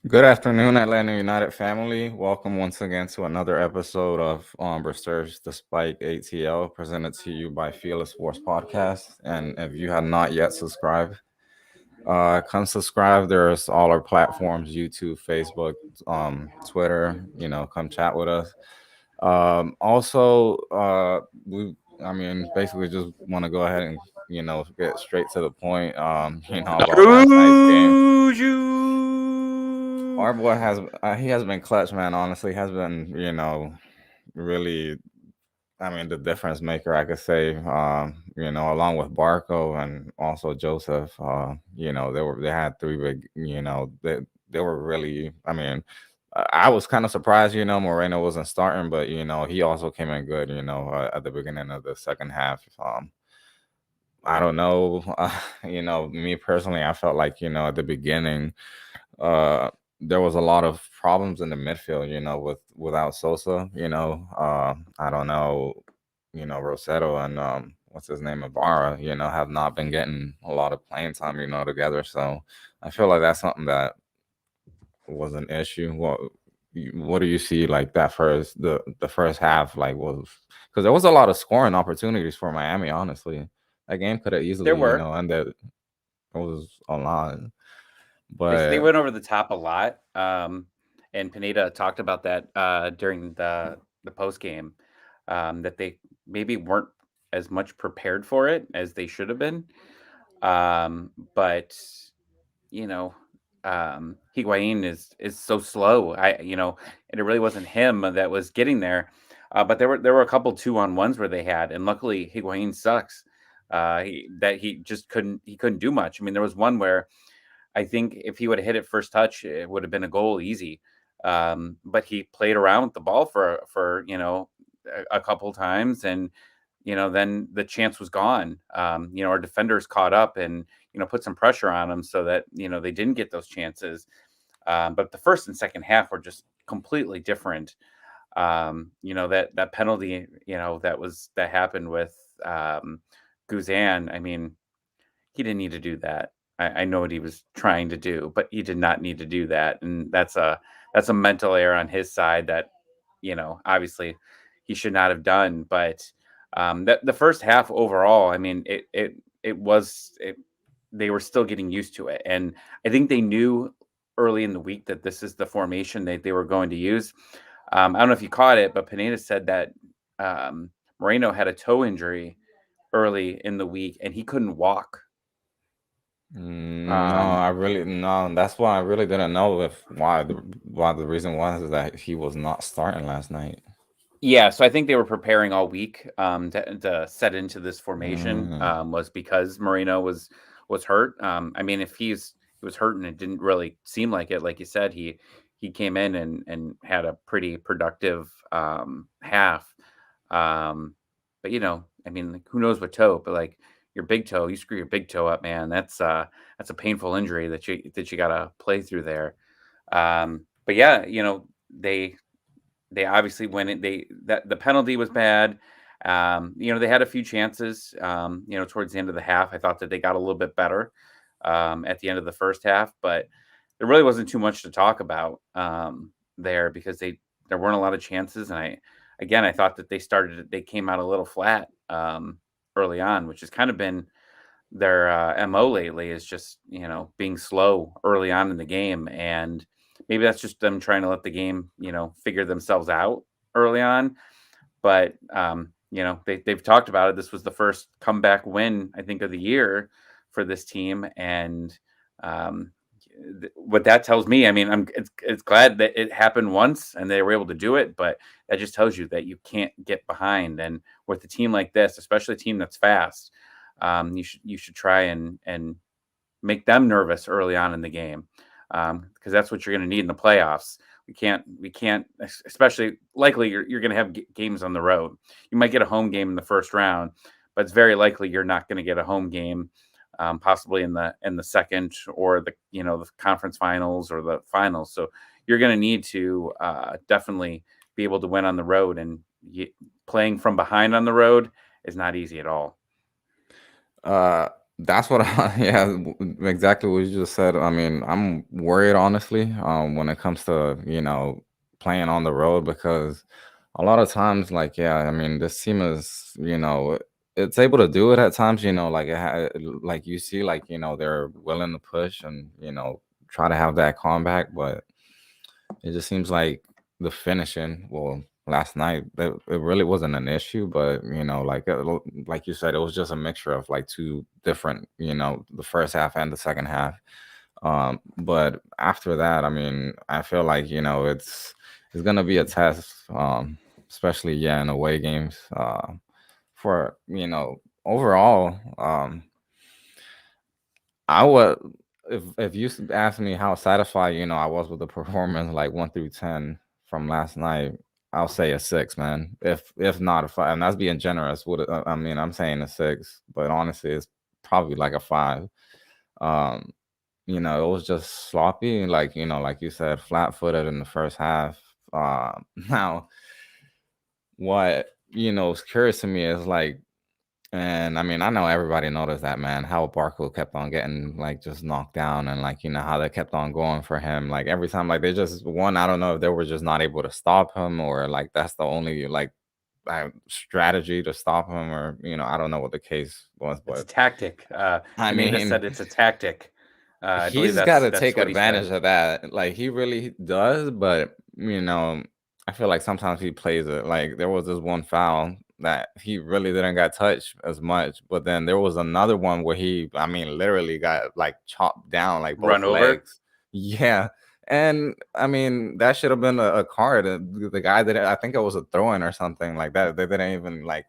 Good afternoon, Atlanta United family. Welcome once again to another episode of Resurge Despite ATL, presented to you by FILA Sports Podcast. And if you have not yet subscribed, come subscribe. There's all our platforms: YouTube, Facebook, Twitter. Come chat with us. Also, basically, just want to go ahead and get straight to the point. About last night's game. Juju. Our boy he has been clutch, man. Honestly, has been really. The difference maker, I could say. Along with Barco and also Joseph. They had three big. They were really. I was kind of surprised. Moreno wasn't starting, but he also came in good. At the beginning of the second half. I don't know. Me personally, I felt like at the beginning uh there was a lot of problems in the midfield, without Sosa, I don't know, Rossetto and what's his name, Ibarra, have not been getting a lot of playing time, together. So I feel like that's something that was an issue. What do you see like that the first half like was, because there was a lot of scoring opportunities for Miami, honestly. That game could have There easily, were. ended. It was a lot. They But went over the top a lot. And Pineda talked about that during the post game, that they maybe weren't as much prepared for it as they should have been. But you know, Higuain is so slow. And it really wasn't him that was getting there. But there were a couple 2-on-1s where they had, and luckily Higuain sucks. He just couldn't do much. I mean, there was one where I think if he would have hit it first touch, it would have been a goal easy. But he played around with the ball for a couple times, and then the chance was gone. Our defenders caught up and put some pressure on them so that they didn't get those chances. But the first and second half were just completely different. That penalty, that happened with Guzan. I mean, he didn't need to do that. I know what he was trying to do, but he did not need to do that, and that's a mental error on his side that obviously he should not have done. But the first half overall, I mean, they were still getting used to it, and I think they knew early in the week that this is the formation that they were going to use. I don't know if you caught it, but Pineda said that Moreno had a toe injury early in the week and he couldn't walk. No, Um, I really no. That's why I really didn't know if why the reason was is that he was not starting last night. yeah, so I think they were preparing all week to set into this formation, Mm, was because Moreno was hurt. I mean, if he was hurt and it didn't really seem like it, like you said, he came in and had a pretty productive half. Um, but I mean, like, who knows what toe? But like your big toe, you screw your big toe up, man. That's a painful injury that you gotta play through there. But yeah, they obviously went in. That the penalty was bad. They had a few chances. Towards the end of the half, I thought that they got a little bit better at the end of the first half, but there really wasn't too much to talk about there because there weren't a lot of chances, and I thought that they came out a little flat early on, which has kind of been their mo lately, is just being slow early on in the game, and maybe that's just them trying to let the game figure themselves out early on. But they've talked about it. This was the first comeback win, I think, of the year for this team, and um, what that tells me, I mean, it's glad that it happened once and they were able to do it, but that just tells you that you can't get behind. And with a team like this, especially a team that's fast, you should try and make them nervous early on in the game, because that's what you're going to need in the playoffs. We can't, especially likely you're going to have games on the road. You might get a home game in the first round, but it's very likely you're not going to get a home game, possibly in the second or the conference finals or the finals. So you're going to need to definitely be able to win on the road, and playing from behind on the road is not easy at all. That's what yeah, exactly what you just said. I mean, I'm worried honestly, when it comes to, playing on the road because a lot of times, like, yeah, I mean, this team is, it's able to do it at times, like like you see, like, they're willing to push and, try to have that comeback, but it just seems like the finishing, well, last night, it really wasn't an issue, but like like you said, it was just a mixture of like two different, the first half and the second half. But after that, I mean, I feel like it's gonna be a test, especially yeah in away games. For overall, I would if you ask me how satisfied I was with the performance, like 1 through 10 from last night, I'll say a six, man. If not a five, and that's being generous. I mean, I'm saying a six, but honestly, it's probably like a five. Um, it was just sloppy, like like you said, flat-footed in the first half. Now, what is curious to me is like and I mean, I know everybody noticed that, man, how Barco kept on getting like just knocked down and like, how they kept on going for him. Like every time, like they just one, I don't know if they were just not able to stop him or like that's the only like strategy to stop him or, I don't know what the case was, It's but a tactic. I Anita mean, said it's a tactic. I believe he's gotta that's take what he said. advantage of that, like, he really does, but, I feel like sometimes he plays it, like, there was this one foul that he really didn't got touched as much, but then there was another one where he, I mean, literally got, like, chopped down, like, Run both over. legs. Yeah, and, I mean, that should have been a card, the guy did I think it was a throw-in or something like that, they didn't even, like,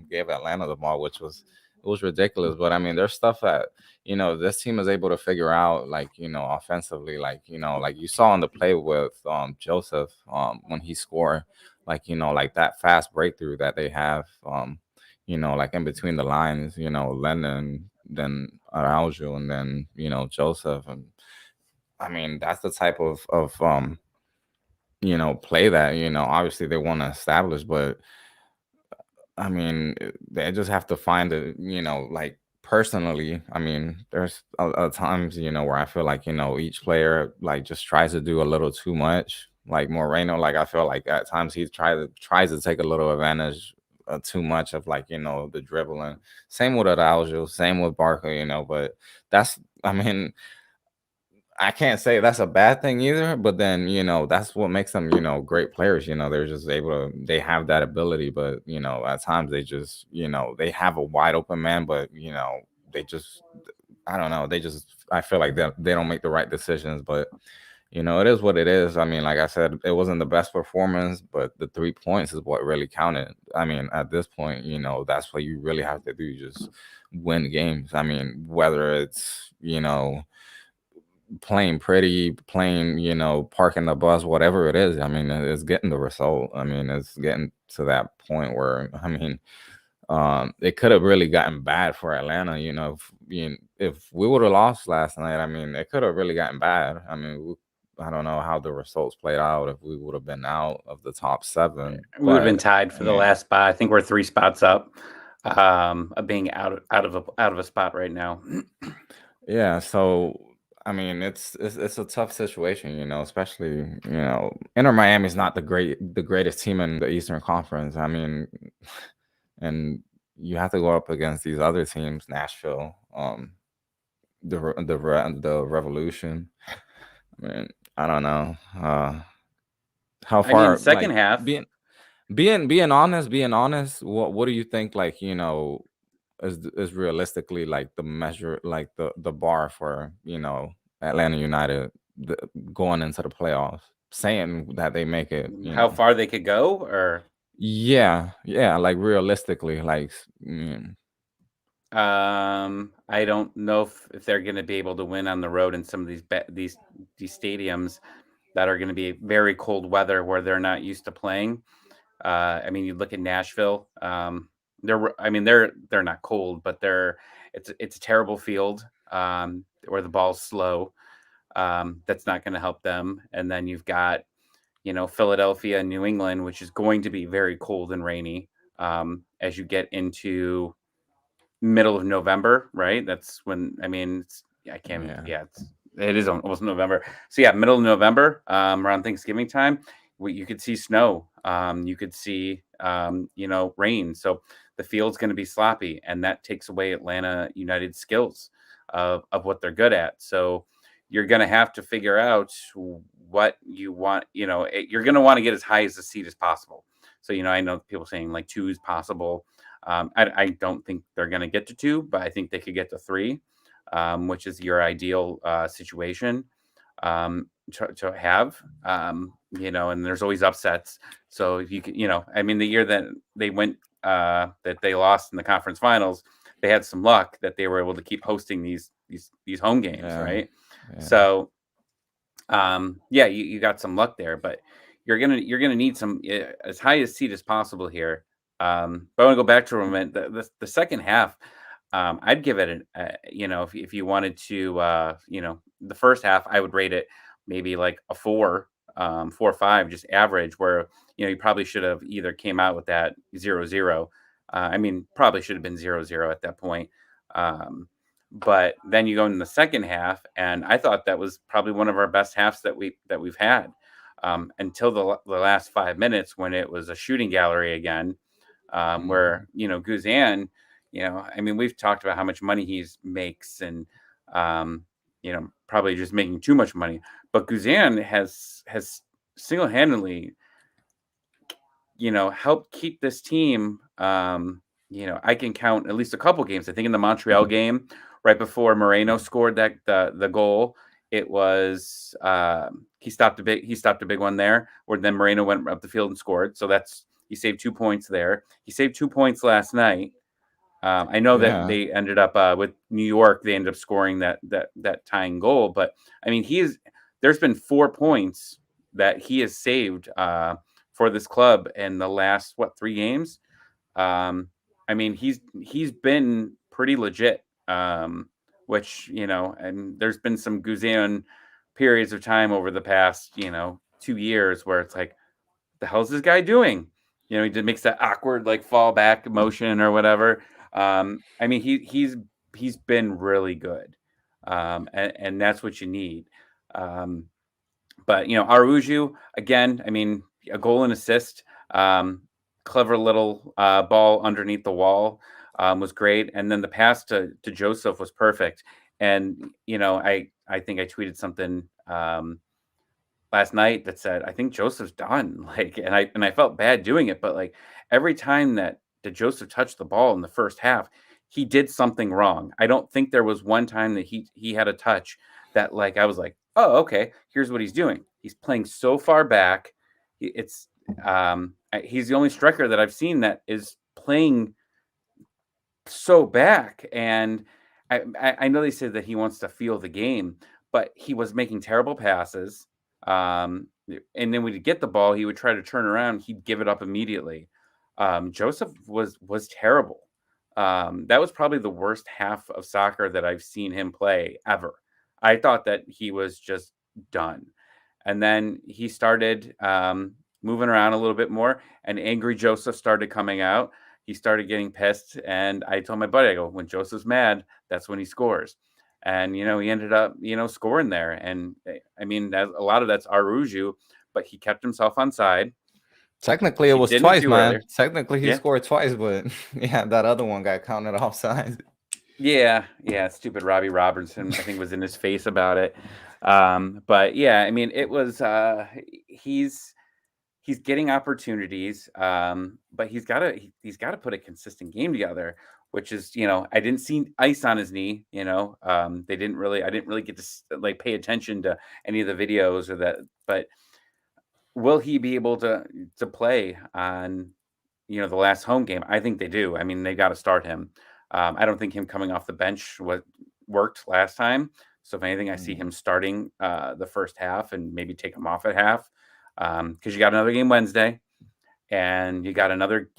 give Atlanta the ball, which was it was ridiculous, but, I mean, there's stuff that this team is able to figure out, like, offensively, like, like you saw on the play with Joseph when he scored, like, like that fast breakthrough that they have, like in between the lines, Lennon, then Araujo, and then, Joseph. And I mean, that's the type of play that, obviously they want to establish, but I mean, they just have to find it, like personally. I mean, there's times, where I feel like, each player like just tries to do a little too much. Like Moreno, like I feel like at times he tries to take a little advantage too much of like, the dribbling. Same with Araujo, same with Barca, but I mean, I can't say that's a bad thing either, but then, that's what makes them, great players. They're just able to, they have that ability, but, at times they just, they have a wide open man, but, they just, I don't know, I feel like they don't make the right decisions, but, it is what it is. I mean, like I said, it wasn't the best performance, but the 3 points is what really counted. I mean, at this point, that's what you really have to do, just win games. I mean, whether it's, playing pretty, playing, parking the bus, whatever it is. I mean, it's getting the result. I mean, it's getting to that point where, I mean, it could have really gotten bad for Atlanta. If we would have lost last night, I mean, it could have really gotten bad. I mean, I don't know how the results played out if we would have been out of the top seven, We would have been but tied I for the mean, last spot. I think we're 3 spots up, of being out of a spot right now. yeah, so I mean, it's a tough situation, especially Inter Miami's not the greatest team in the Eastern Conference. I mean, and you have to go up against these other teams, Nashville, the Revolution. I mean, I don't know how I mean, far second like half. being honest. What do you think? Like is realistically like the measure, like the bar for Atlanta United the, going into the playoffs, saying that they make it. How far they could go, or Yeah, yeah, like realistically, like I don't know if they're going to be able to win on the road in some of these stadiums that are going to be very cold weather where they're not used to playing. I mean, you look at Nashville. I mean, they're not cold, but it's a terrible field, where the ball's slow. That's not going to help them. And then you've got, Philadelphia and New England, which is going to be very cold and rainy, as you get into middle of November, right? That's when, I mean, I can't, Yeah. yeah, it is almost November. So yeah, middle of November, around Thanksgiving time, you could see snow. You could see, rain. So the field's going to be sloppy, and that takes away Atlanta United's skills of what they're good at. So you're going to have to figure out what you want. You're going to want to get as high as the seat as possible. So, I know people saying like 2 is possible. I don't think they're going to get to 2, but I think they could get to 3, which is your ideal situation to have. And there's always upsets. So if you can, I mean, the year that they went, that they lost in the conference finals, they had some luck that they were able to keep hosting these home games, Yeah. right? Yeah. So yeah, you got some luck there, but you're gonna need some, as high a seat as possible here. But I want to go back to a moment. The second half, I'd give it if you wanted to, the first half, I would rate it maybe like a 4, 4 or 5, just average. Where you probably should have either came out with that 0-0. I mean, probably should have been 0-0 at that point. Um, but then you go in the second half, and I thought that was probably one of our best halves that we've had, until the last 5 minutes, when it was a shooting gallery again, where Mhm. Guzan, I mean, we've talked about how much money he makes, and probably just making too much money. But Guzan has single handedly, help keep this team. I can count at least a couple games. I think in the Montreal game, right before Moreno scored the goal, it was, he stopped a big one there, where then Moreno went up the field and scored. So he saved 2 points there. He saved 2 points last night. I know that Yeah. they ended up, with New York. They ended up scoring that tying goal, but I mean, there's been 4 points that he has saved, for this club in the last 3 games. Um, I mean, he's been pretty legit. Which, and there's been some Guzan periods of time over the past, 2 years, where it's like, the hell's this guy doing? He just makes that awkward like fall back motion or whatever. I mean, he's been really good, and that's what you need. Um, but Aruju, again, I mean, a goal and assist, clever little, ball underneath the wall, was great, and then the pass to Joseph was perfect. And I think I tweeted something, last night that said, I think Joseph's done. Like, and I felt bad doing it, but like, every time that Joseph touched the ball in the first half, he did something wrong. I don't think there was one time that he had a touch that, like, I was like, oh, okay, here's what he's doing. He's playing so far back. It's he's the only striker that I've seen that is playing so back. And I know they said that he wants to feel the game, but he was making terrible passes. And then when he'd get the ball, he would try to turn around, he'd give it up immediately. Joseph was terrible. That was probably the worst half of soccer that I've seen him play ever. I thought that he was just done. And then he started, moving around a little bit more, and angry Joseph started coming out. He started getting pissed, and I told my buddy, I go, when Joseph's mad, that's when he scores. And he ended up, scoring there. And I mean, a lot of that's Aruju, but he kept himself on side, Technically, which it he was didn't twice, do man. earlier. Technically, he Yeah. scored twice, but yeah, that other one got counted offside. Yeah, yeah, stupid Robbie Robertson, I think, was in his face about it. But yeah, I mean, it was, he's getting opportunities, but he's got to put a consistent game together, which is, I didn't see ice on his knee. They didn't really, I didn't really get to like pay attention to any of the videos or that, but will he be able to play on, the last home game? I think they do. I mean, they got to start him. I don't think him coming off the bench what worked last time. So if anything, I see Mhm. him starting, the first half, and maybe take him off at half, because you got another game Wednesday, and you got another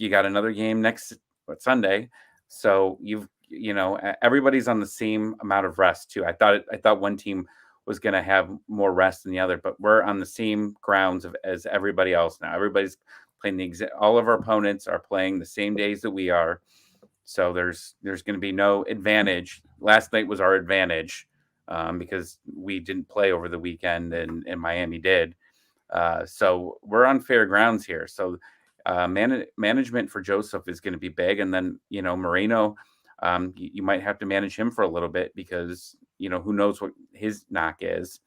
game next Sunday. So everybody's on the same amount of rest too. I thought one team was going to have more rest than the other, but we're on the same grounds as everybody else now. Everybody's playing all of our opponents are playing the same days that we are. So there's going to be no advantage. Last night was our advantage because we didn't play over the weekend and Miami did. So we're on fair grounds here. So management for Joseph is going to be big, and then Moreno, you might have to manage him for a little bit because who knows what his knock is.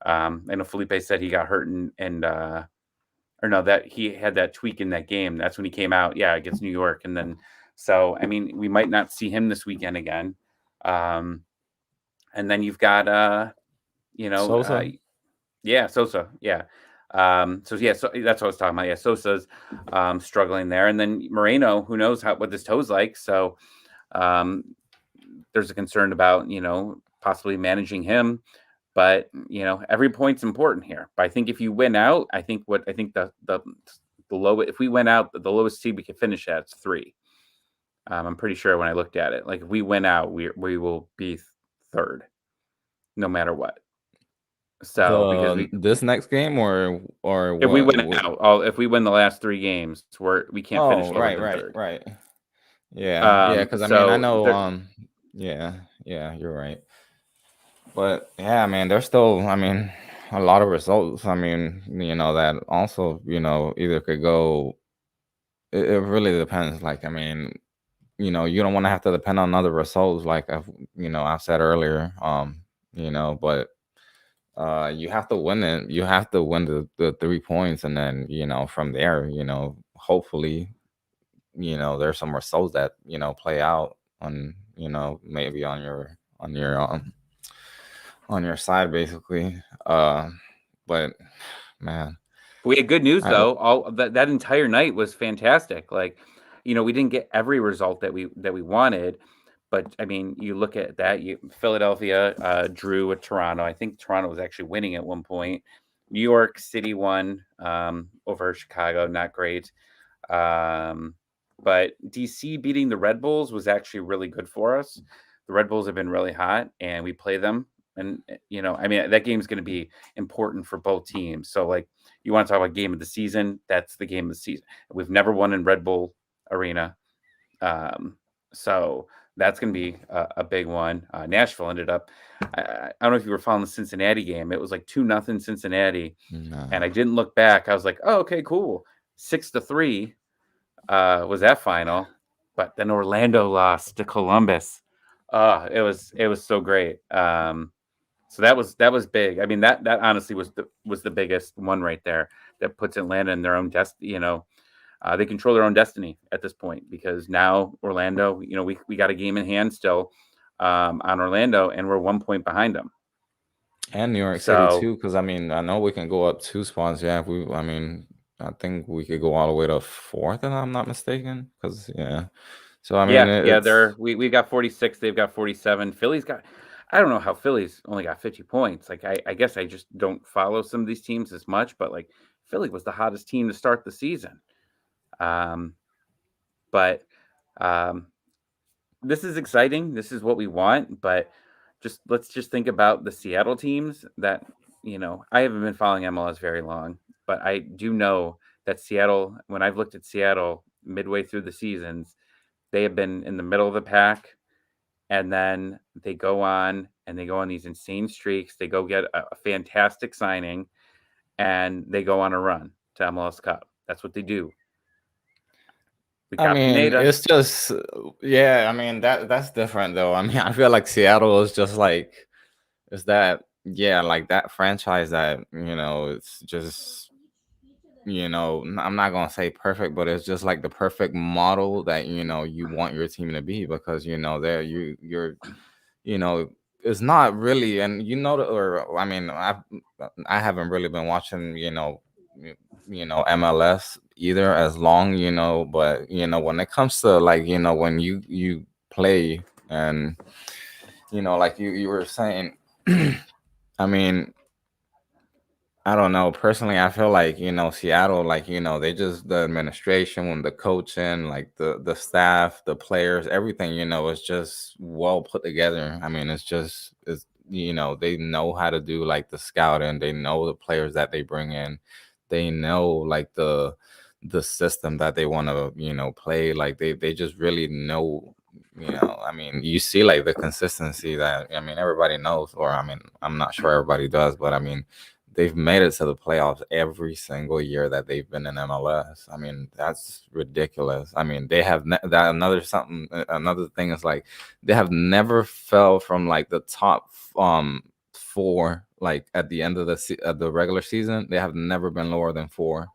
I know Felipe said he got hurt and or no, that he had that tweak in that game. That's when he came out, yeah, against New York, and then so I mean we might not see him this weekend again. Um, and then you've got Sosa. yeah, Sosa. Yeah. So yeah, so that's what I was talking about. Yeah, Sosa's struggling there. And then Moreno, who knows what this toe's like. So um there's a concern about, possibly managing him. But every point's important here. But I think if you win out, I think the low if we win out, the lowest seed we can finish at is 3. I'm pretty sure when I looked at it. Like if we win out, we will be third, no matter what. So because This next game or if we what? win out, if we win the last 3 games, we can't finish Oh, lower right, than right, third. right. Yeah, because I mean I So know there, yeah, yeah, you're right. But yeah, I mean there's still I mean a lot of results. I mean, that also, either could go it really depends. Like I mean, you don't want to have to depend on other results like I've said earlier. But you have to win it. You have to win the 3 points, and then from there, hopefully, there's some results that play out on maybe on your side basically. But man, we had good news I though. All that entire night was fantastic. Like, we didn't get every result that we wanted, but I mean, you look at that. Philadelphia drew with Toronto. I think Toronto was actually winning at one point. New York City won over Chicago. Not great. Um, but DC beating the Red Bulls was actually really good for us. The Red Bulls have been really hot, and we play them. And I mean, that game's going to be important for both teams. So, like, you want to talk about game of the season? That's the game of the season. We've never won in Red Bull Arena, so that's going to be a big one. Nashville ended up. I don't know if you were following the Cincinnati game. It was like 2-0 Cincinnati, no. and I didn't look back. I was like, oh, okay, cool. 6-3 was that final, but then Orlando lost to Columbus. It was so great. So that was big. I mean, that honestly was the biggest one right there that puts Atlanta in their own destiny. They control their own destiny at this point because now Orlando, we got a game in hand still on Orlando, and we're 1 point behind them. And New York City So too, because I mean I know we can go up 2 spots. Yeah, if we I mean I think we could go all the way to fourth, if I'm not mistaken. Because yeah, so I mean yeah, yeah, it's we got 46, they've got 47. Philly's got, I don't know how Philly's only got 50 points. Like I guess I just don't follow some of these teams as much, but like Philly was the hottest team to start the season. Um, but um, this is exciting. This is what we want, but let's just think about the Seattle teams that, I haven't been following MLS very long, but I do know that Seattle, when I've looked at Seattle midway through the seasons, they have been in the middle of the pack, and then they go on these insane streaks. They go get a fantastic signing, and they go on a run to MLS Cup. That's what they do. We I got mean Pineda. it's just yeah. I mean that's different though. I mean I feel like Seattle is just like is that yeah like that franchise that it's just I'm not gonna say perfect, but it's just like the perfect model that you want your team to be because there you know it's not really and or I mean I haven't really been watching MLS either as long but when it comes to like when you play and like you were saying I mean I don't know. Personally, I feel like, Seattle, like, they just the administration, the coaching, like the staff, the players, everything, is just well put together. I mean, it's they know how to do like the scouting, they know the players that they bring in, they know like the system that they want to, play. Like they just really I mean, you see like the consistency that, I mean, everybody knows, or I mean, I'm not sure everybody does, but I mean, they've made it to the playoffs every single year that they've been in MLS. I mean, that's ridiculous. I mean, they have that another thing is like they have never fell from like the top four, like at the end of the regular season. They have never been lower than four.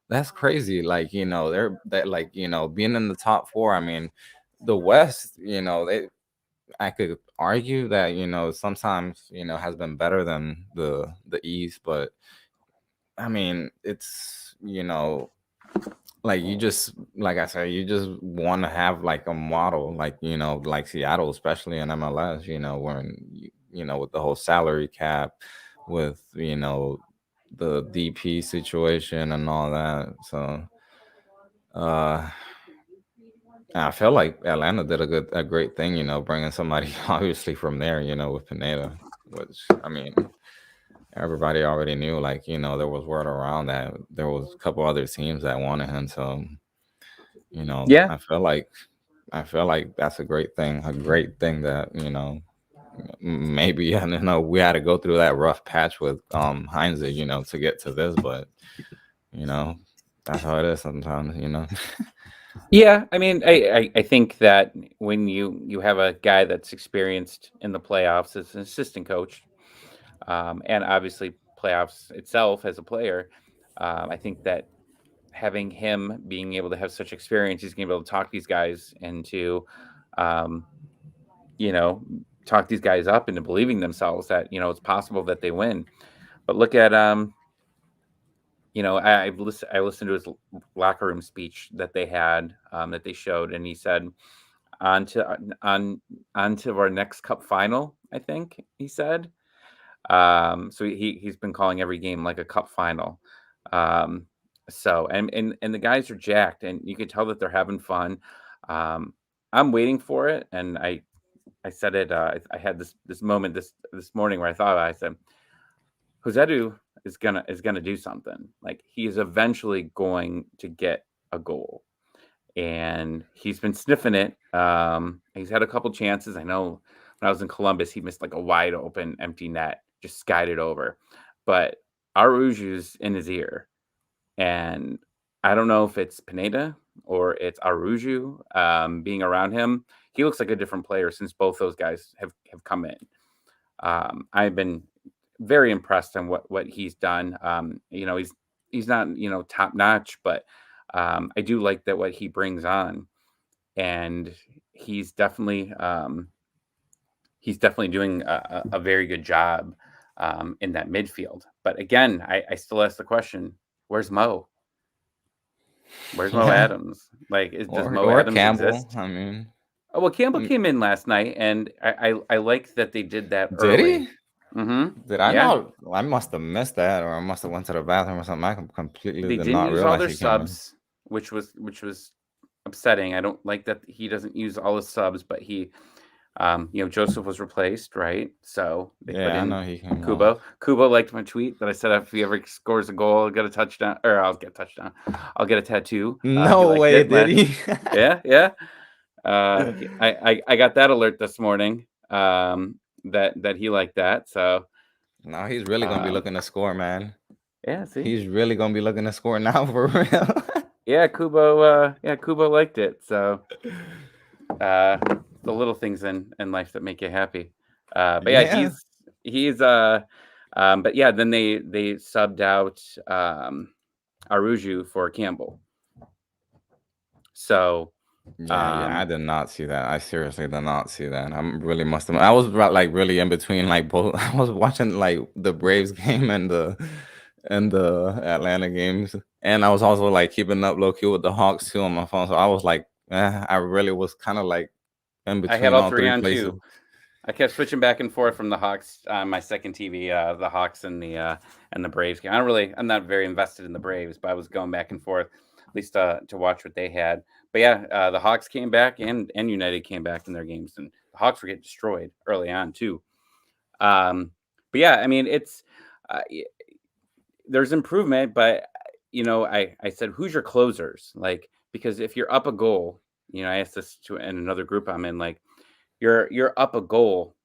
That's crazy. Like, they're that like, being in the top four. I mean, the West, I could argue that, sometimes, has been better than the East, but I mean, it's, like you just like I said, you just want to have like a model, like, like Seattle, especially in MLS, when with the whole salary cap, with, the DP situation and all that. So uh I feel like Atlanta did a great thing, bringing somebody obviously from there, with Pineda, which I mean, everybody already knew. Like, there was word around that there was a couple other teams that wanted him. So, Yeah, I feel like that's a great thing that, maybe, I don't know, we had to go through that rough patch with Heinze, to get to this, but you know, that's how it is sometimes. yeah. I mean, I think that when you have a guy that's experienced in the playoffs as an assistant coach, and obviously playoffs itself as a player, I think that having him being able to have such experience, he's going to be able to talk these guys into, um, you know, talk these guys up into believing themselves that it's possible that they win. But look at I listened to his locker room speech that they had, that they showed, and he said on to on to our next cup final. I think he said. So he's been calling every game like a cup final. Um, so and the guys are jacked, and you can tell that they're having fun. Um, I'm waiting for it, and I said it. I had this moment this morning where I said, Josedu is gonna do something. Like he is eventually going to get a goal, and he's been sniffing it. He's had a couple chances. I know when I was in Columbus, he missed like a wide open empty net, just skied it over. But Aruju's in his ear, and I don't know if it's Pineda or it's Aruju being around him. He looks like a different player since both those guys have come in. I've been very impressed on what he's done. He's not top notch, but I do like that what he brings on, and he's definitely um, he's definitely doing a very good job in that midfield. But again, I still ask the question: Where's Mo? Where's Mo Yeah, Adams? Like, does Mo or Adams Campbell. exist? I mean, Oh well, Campbell mm, came in last night, and I like that they did that did early. he? Mm-hmm. Did I Yeah, not? I must have missed that, or I must have went to the bathroom or something. I completely they did didn't not use all realize their he came in. subs, which was upsetting. I don't like that he doesn't use all his subs, but Joseph was replaced, right? So they put Yeah, I in know he came off. Kubo. Kubo liked my tweet that I said if he ever scores a goal, I'll get a touchdown, or I'll get a touchdown. I'll get a tattoo. He No liked way, it. did he? Yeah, yeah. I got that alert this morning. That he liked that. So No, he's really gonna be um, looking to score, man. yeah. See, He's really gonna be looking to score now for real. yeah, Kubo. Kubo liked it. So uh, the little things in life that make you happy. But yeah, Yeah. he's but yeah, then they subbed out Aruju for Campbell. So Yeah, I um did not see that. I seriously did not see that. I'm really must have. I was like really in between like both. I was watching like the Braves game and the Atlanta games, and I was also like keeping up low key with the Hawks too on my phone. So I was like, I really was kind of like in I had between all all three three on places. too. I kept switching back and forth from the Hawks on my second TV, the Hawks and the Braves game. I'm not very invested in the Braves, but I was going back and forth at least to watch what they had. But yeah, the Hawks came back and United came back in their games, and the Hawks were getting destroyed early on too. Um, but yeah, I mean there's improvement, but I said who's your closers, like because if you're up a goal, I asked this to in another group I'm in, like, you're up a goal,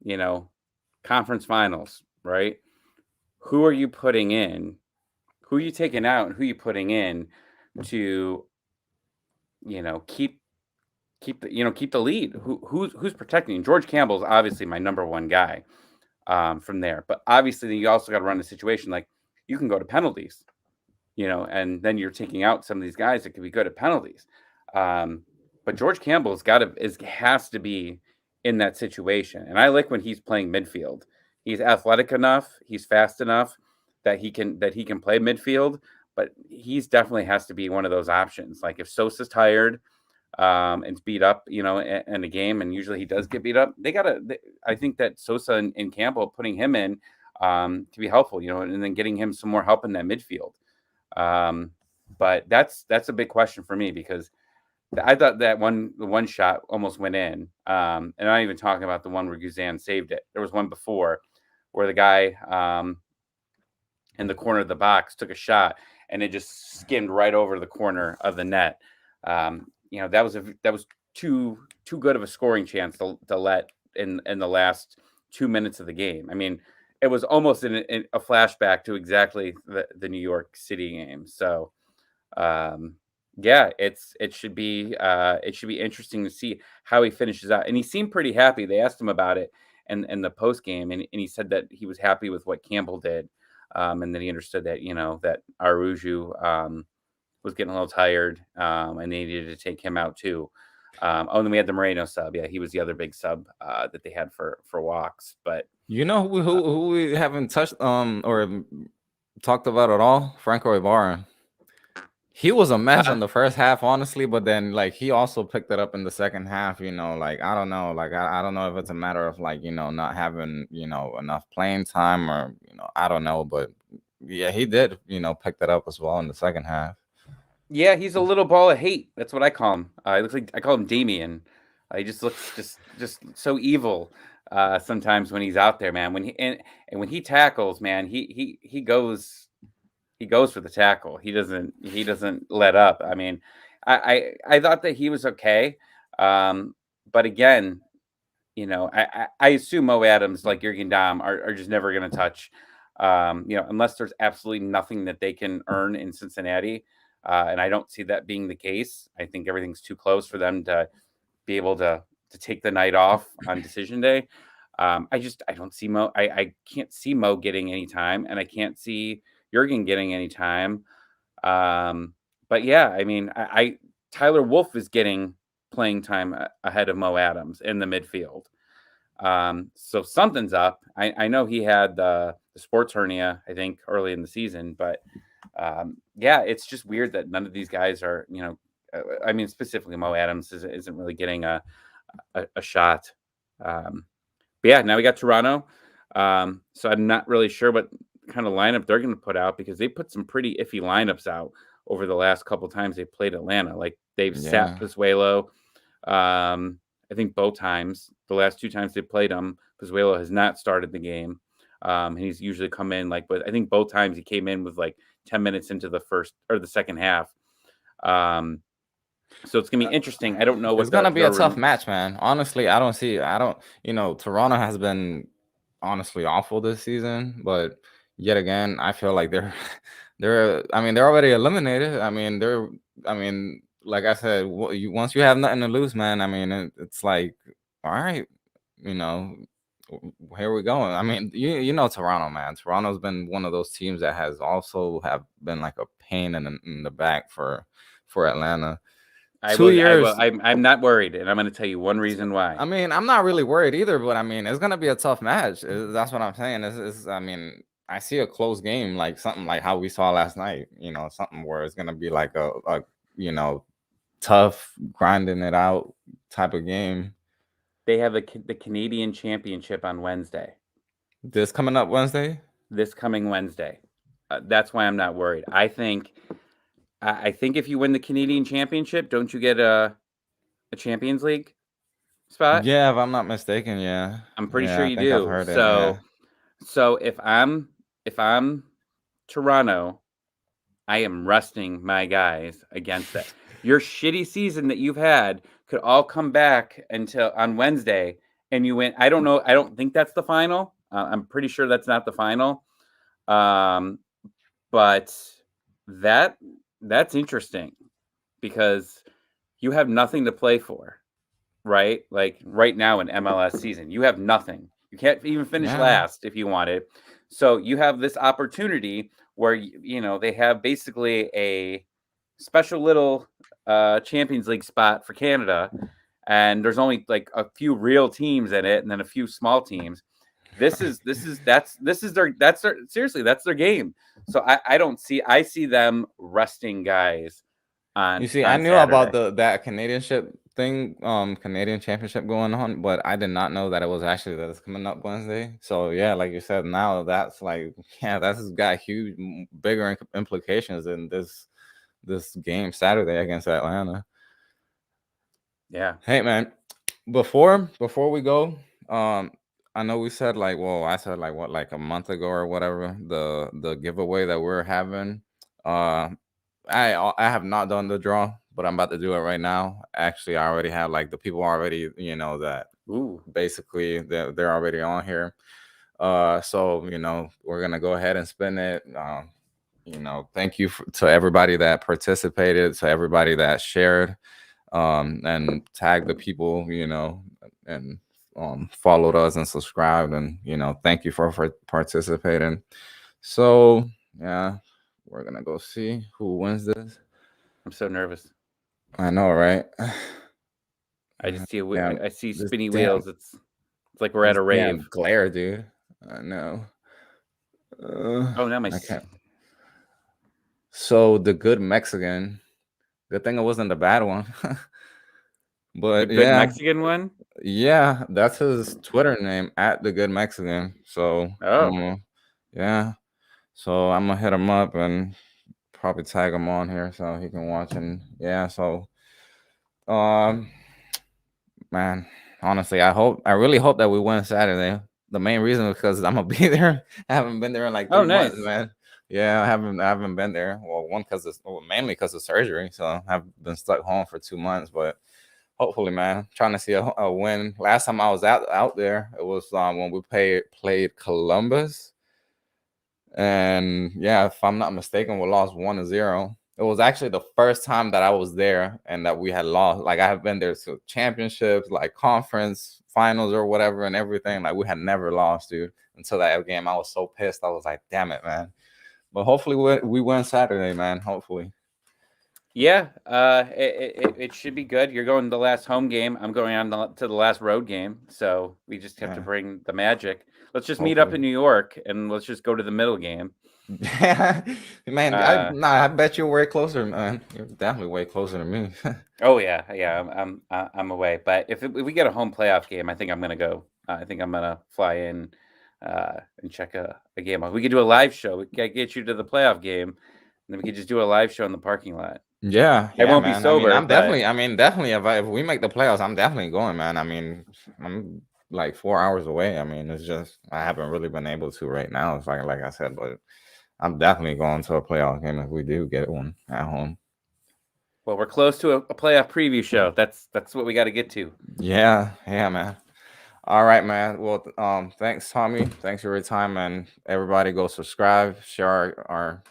you know, conference finals, right? Who are you putting in? Who are you taking out and who are you putting in to, keep the lead? Who's protecting? George Campbell's obviously my number one guy from there. But obviously you also got to run a situation like you can go to penalties, and then you're taking out some of these guys that could be good at penalties. Um, but George Campbell's has to be in that situation. And I like when he's playing midfield. He's athletic enough, he's fast enough that he can play midfield, but he's definitely has to be one of those options. Like if Sosa's tired, and beat up, in a game, and usually he does get beat up. I think that Sosa and Campbell putting him in to be helpful, and then getting him some more help in that midfield. Um, but that's a big question for me because I thought the one shot almost went in. And I'm not even talking about the one where Guzan saved it. There was one before where the guy in the corner of the box took a shot and it just skimmed right over the corner of the net. That was too good of a scoring chance to let in the last 2 minutes of the game. I mean, it was almost in a flashback to exactly the New York City game. So, yeah, it should be interesting to see how he finishes out. And he seemed pretty happy. They asked him about it in the post game, and he said that he was happy with what Campbell did, and then he understood that that Aruju was getting a little tired, and they needed to take him out too. And then we had the Moreno sub. Yeah, he was the other big sub that they had for walks. But You know who we haven't touched or talked about at all? Franco Ibarra. He was a mess in the first half, honestly, but then like he also picked it up in the second half. Like I don't know, like I don't know if it's a matter of like not having enough playing time or I don't know, but yeah, he did pick that up as well in the second half. yeah, he's a little ball of hate. That's what I call him. He looks like I call him Damien. He just looks just so evil sometimes when he's out there, man. And when he tackles, man, he goes for the tackle. He doesn't let up. I mean, I thought that he was okay, but again, I assume Mo Adams, like Jurgen Damm, are just never going to touch, unless there's absolutely nothing that they can earn in Cincinnati. And I don't see that being the case. I think everything's too close for them to be able to take the night off on decision day. I don't see Mo. I can't see Mo getting any time, and I can't see Jurgen getting any time. But yeah, I mean, Tyler Wolf is getting playing time ahead of Mo Adams in the midfield. So something's up. I know he had the sports hernia, I think, early in the season, but yeah, it's just weird that none of these guys are, I mean, specifically Mo Adams isn't really getting a shot. But yeah, now we got Toronto. So I'm not really sure what kind of lineup they're going to put out because they put some pretty iffy lineups out over the last couple times they played Atlanta. Like they've sat Yeah. Pozuelo. I think both times, the last two times they played him, Pozuelo has not started the game. He's usually come in I think both times he came in with like 10 minutes into the first or the second half. So it's gonna be interesting. I don't know what It's gonna be a tough match, man. Honestly, I don't. Toronto has been honestly awful this season, but yet again, I feel like they're I mean, they're already eliminated. I mean, like I said, once you have nothing to lose, man. I mean, it's like, all right, you know, here we go. I mean, Toronto, man. Toronto's been one of those teams that has also have been like a pain in the back for Atlanta. I 2 will. I will. years. I'm not worried, and I'm going to tell you one reason why. I mean, I'm not really worried either, but I mean, it's gonna be a tough match. That's what I'm saying. I mean, I see a close game, like something like how we saw last night. Something where it's gonna be like a you know tough, grinding it out type of game. They have the Canadian Championship on Wednesday. This coming up Wednesday. This coming Wednesday. That's why I'm not worried. I think if you win the Canadian Championship, don't you get a Champions League spot? Yeah, if I'm not mistaken. Yeah, I'm pretty sure yeah, I you think I've do. heard it. Yeah, So if I'm Toronto, I am resting my guys against that. Your shitty season that you've had could all come back until on Wednesday, and you win. I don't know. I don't think that's the final. I'm pretty sure that's not the final. Um, but that that's interesting because you have nothing to play for, right? Like right now in MLS season, you have nothing. You can't even finish Yeah. last if you wanted. So you have this opportunity where they have basically a special little Champions League spot for Canada, and there's only like a few real teams in it, and then a few small teams. This is their seriously, that's their game. So I see them resting guys You see, I on knew about Saturday. that Canadian ship thing, Canadian championship going on, but I did not know that it was actually that it's coming up Wednesday. So yeah, like you said, now that's like, yeah, that's got huge, bigger implications in this game Saturday against Atlanta. Yeah. Hey man, before we go, I know we said like, well, I said like what, like a month ago or whatever, the giveaway that we're having. Uh, I have not done the draw, but I'm about to do it right now. Actually, I already have like the people already, that Ooh. basically they're already on here. So we're gonna go ahead and spin it. Thank you to everybody that participated, to everybody that shared, and tagged the people, and followed us and subscribed, and thank you for participating. So yeah, we're gonna go see who wins this. I'm so nervous. I know, right? I just see Yeah, I see this spinny damn wheels. It's like we're at this a rave. damn glare, dude. I know. Oh, now I can't. So the good Mexican. Good thing it wasn't the bad one. the But good yeah, Mexican one. yeah, that's his Twitter name, at the good Mexican. So Oh, yeah. So I'm gonna hit him up and probably tag him on here so he can watch. And yeah, so um man, honestly, I really hope that we win Saturday. The main reason is because I'm gonna be there. I haven't been there in like oh, 3 months, nice. man. Yeah, I haven't been there. Well, mainly because of surgery, so I've been stuck home for 2 months. But hopefully, man, trying to see a win. Last time I was out there, it was when we played Columbus, and yeah, if I'm not mistaken, we lost 1-0. It was actually the first time that I was there and that we had lost. Like I have been there to championships, like conference finals or whatever, and everything. Like we had never lost, dude. Until that game, I was so pissed. I was like, "Damn it, man!" But hopefully, we win Saturday, man. Hopefully. Yeah, it should be good. You're going to the last home game. I'm going to the last road game. So we just have to Yeah. bring the magic. Let's just meet up Hopefully. in New York and let's just go to the middle game. Yeah, man. Uh, I bet you're way closer, man. You're definitely way closer to me. oh yeah, yeah. I'm away. But if we get a home playoff game, I think I'm gonna go. I think I'm gonna fly in and check a game out. We could do a live show. We could get you to the playoff game, and then we could just do a live show in the parking lot. Yeah, I yeah, won't be man. I mean, sober, I'm but definitely. I mean, definitely. If we make the playoffs, I'm definitely going, man. I mean, I'm like 4 hours away. I mean, it's just I haven't really been able to right now. It's like I said, but I'm definitely going to a playoff game if we do get one at home. well, we're close to a playoff preview show. That's what we got to get to. Yeah, yeah, man. All right, man. Well, thanks, Tommy. Thanks for your time, and everybody go subscribe, share our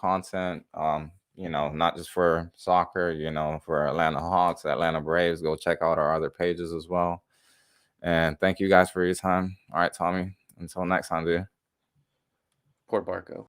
content. Not just for soccer, for Atlanta Hawks, Atlanta Braves. Go check out our other pages as well. And thank you guys for your time. All right, Tommy. Until next time, dude. Poor Barco.